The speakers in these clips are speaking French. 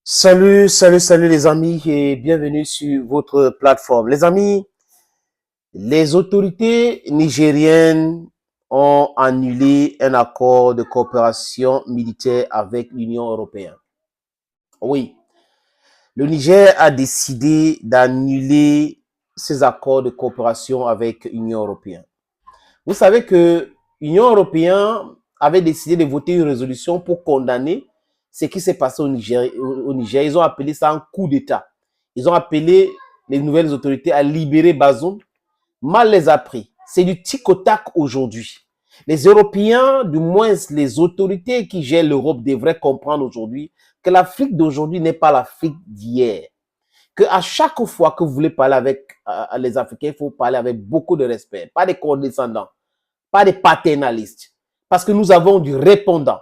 Salut les amis et bienvenue sur votre plateforme. Les amis, les autorités nigériennes ont annulé un accord de coopération militaire avec l'Union européenne. Oui, le Niger a décidé d'annuler ses accords de coopération avec l'Union européenne. Vous savez que l'Union européenne avait décidé de voter une résolution pour condamner ce qui s'est passé au Niger. Ils ont appelé ça un coup d'État. Ils ont appelé les nouvelles autorités à libérer Bazoum. Mal les a pris. C'est du tic au tac aujourd'hui. Les Européens, du moins les autorités qui gèrent l'Europe, devraient comprendre aujourd'hui que l'Afrique d'aujourd'hui n'est pas l'Afrique d'hier. Que à chaque fois que vous voulez parler avec les Africains, il faut parler avec beaucoup de respect, pas des condescendants, pas des paternalistes. Parce que nous avons du répondant.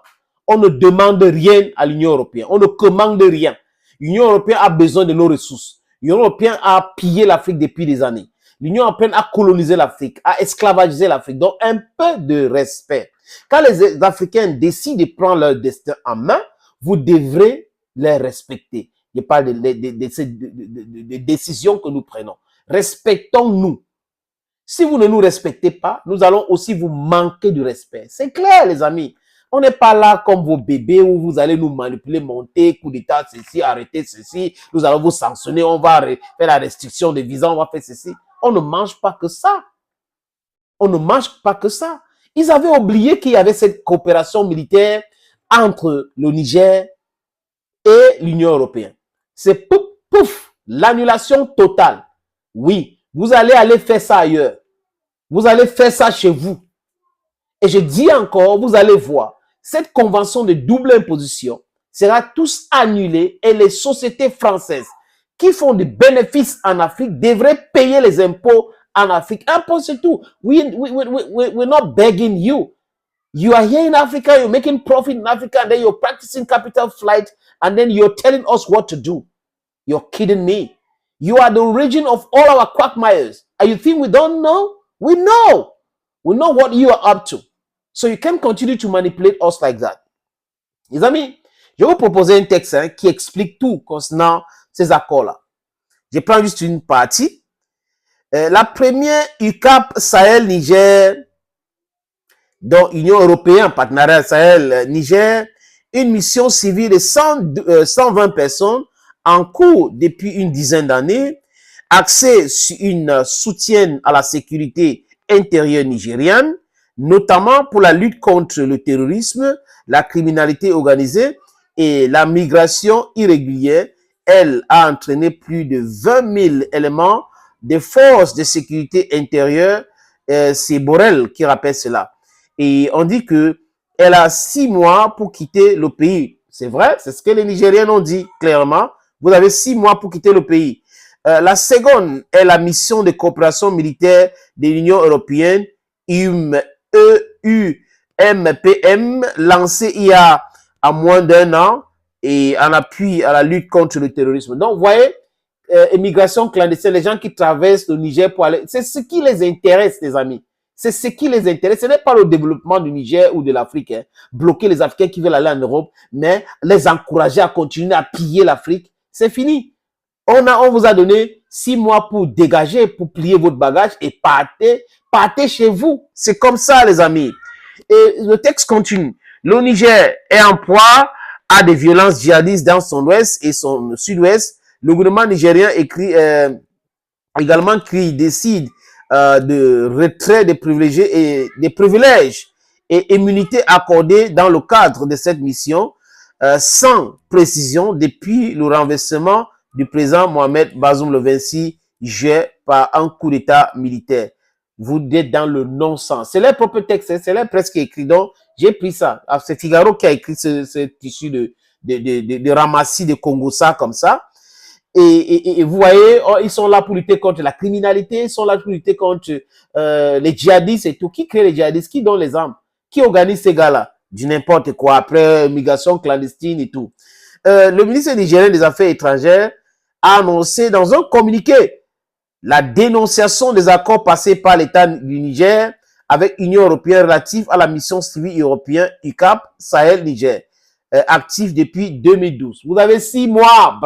On ne demande rien à l'Union européenne. On ne commande rien. L'Union européenne a besoin de nos ressources. L'Union européenne a pillé l'Afrique depuis des années. L'Union européenne a colonisé l'Afrique, a esclavagisé l'Afrique. Donc, un peu de respect. Quand les Africains décident de prendre leur destin en main, vous devrez les respecter. Je parle de décisions que nous prenons. Respectons-nous. Si vous ne nous respectez pas, nous allons aussi vous manquer du respect. C'est clair, les amis. On n'est pas là comme vos bébés où vous allez nous manipuler, monter, coup d'état, ceci, arrêter ceci. Nous allons vous sanctionner, on va faire la restriction des visas, on va faire ceci. On ne mange pas que ça. On ne mange pas que ça. Ils avaient oublié qu'il y avait cette coopération militaire entre le Niger et l'Union européenne. C'est pouf, pouf, l'annulation totale. Oui, vous allez aller faire ça ailleurs. Vous allez faire ça chez vous. Et je dis encore, vous allez voir, cette convention de double imposition sera tous annulée et les sociétés françaises qui font des bénéfices en Afrique devraient payer les impôts en Afrique. Impôts, c'est tout. We're not begging you. You are here in Africa, you're making profit in Africa, and then you're practicing capital flight, and then you're telling us what to do. You're kidding me. You are the origin of all our quagmires. And you think we don't know? We know. We know what you are up to. So you can't continue to manipulate us like that. Les amis, je vais vous proposer un texte qui explique tout concernant ces accords-là. Je prends juste une partie. La première, UCAP Sahel-Niger, dont Union européenne, partenariat Sahel-Niger, une mission civile de 120 personnes en cours depuis une dizaine d'années, axée sur un soutien à la sécurité intérieure nigérienne, notamment pour la lutte contre le terrorisme, la criminalité organisée et la migration irrégulière. Elle a entraîné plus de 20 000 éléments des forces de sécurité intérieure. C'est Borrell qui rappelle cela. Et on dit que elle a 6 mois pour quitter le pays. C'est vrai, c'est ce que les Nigériens ont dit clairement. Vous avez 6 mois pour quitter le pays. La seconde est la mission de coopération militaire de l'Union européenne, EUMPM, lancée il y a moins d'un an et en appui à la lutte contre le terrorisme. Donc, vous voyez, immigration clandestine, les gens qui traversent le Niger pour aller, c'est ce qui les intéresse, les amis. C'est ce qui les intéresse. Ce n'est pas le développement du Niger ou de l'Afrique. Bloquer les Africains qui veulent aller en Europe, mais les encourager à continuer à piller l'Afrique. C'est fini. On vous a donné 6 mois pour dégager, pour plier votre bagage et partez chez vous. C'est comme ça, les amis. Et le texte continue. Le Niger est en proie à des violences djihadistes dans son ouest et son sud-ouest. Le gouvernement nigérien décide de retrait des privilèges et immunités accordées dans le cadre de cette mission, sans précision depuis le renversement du président Mohamed Bazoum le 26 juillet par un coup d'état militaire. Vous êtes dans le non-sens. C'est leur propre texte, c'est leur presque écrit. Donc, j'ai pris ça. C'est Figaro qui a écrit ce tissu de ramassis de Congossa comme ça. Et vous voyez, ils sont là pour lutter contre la criminalité, ils sont là pour lutter contre les djihadistes et tout. Qui crée les djihadistes? Qui donne les armes? Qui organise ces gars-là? Du n'importe quoi, après migration clandestine et tout. Le ministre nigérien des Affaires étrangères a annoncé dans un communiqué la dénonciation des accords passés par l'État du Niger avec l'Union européenne relatifs à la mission civile européenne UCAP Sahel-Niger. actif depuis 2012. Vous avez 6 mois,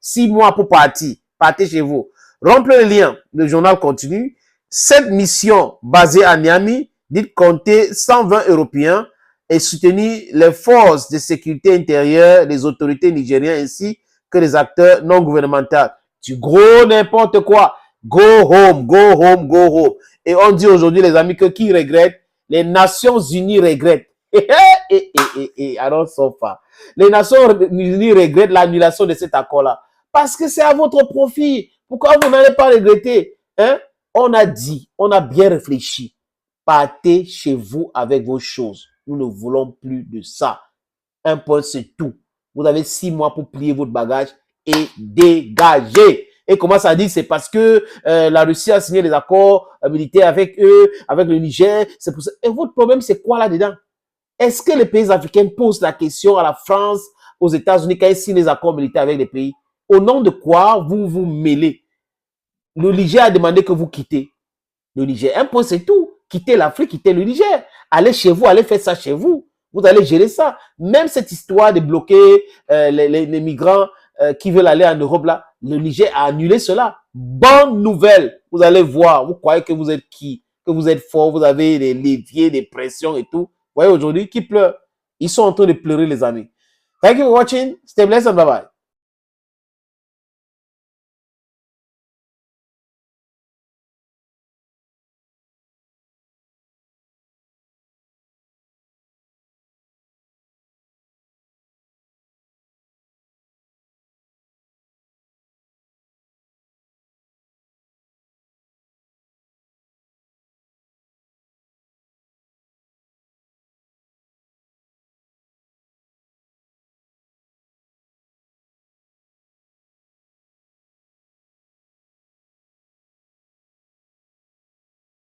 6 mois pour partir. Partez chez vous. Rompre le lien. Le journal continue. Cette mission basée à Niamey dit compter 120 Européens et soutenir les forces de sécurité intérieure, les autorités nigériennes ainsi que les acteurs non gouvernementaux. Du gros n'importe quoi. Go home, go home, go home. Et on dit aujourd'hui, les amis, que qui regrette? Les Nations Unies regrettent. Alors, sofa. Les Nations Unies regrettent l'annulation de cet accord-là. Parce que c'est à votre profit. Pourquoi vous n'allez pas regretter? Hein? On a dit, on a bien réfléchi. Partez chez vous avec vos choses. Nous ne voulons plus de ça. Un point, c'est tout. Vous avez 6 mois pour plier votre bagage et dégager. Et comment ça dit? C'est parce que la Russie a signé des accords militaires avec eux, avec le Niger. C'est pour ça. Et votre problème, c'est quoi là-dedans? Est-ce que les pays africains posent la question à la France, aux États-Unis, quand ils signent des accords militaires avec les pays? Au nom de quoi vous vous mêlez? Le Niger a demandé que vous quittez le Niger. Un point, c'est tout. Quittez l'Afrique, quittez le Niger. Allez chez vous, allez faire ça chez vous. Vous allez gérer ça. Même cette histoire de bloquer les migrants qui veulent aller en Europe, là, le Niger a annulé cela. Bonne nouvelle. Vous allez voir. Vous croyez que vous êtes qui? Que vous êtes fort, vous avez des leviers, des pressions et tout. Vous voyez aujourd'hui, qui pleurent? Ils sont en train de pleurer, les amis. Thank you for watching. Stay blessed and bye-bye.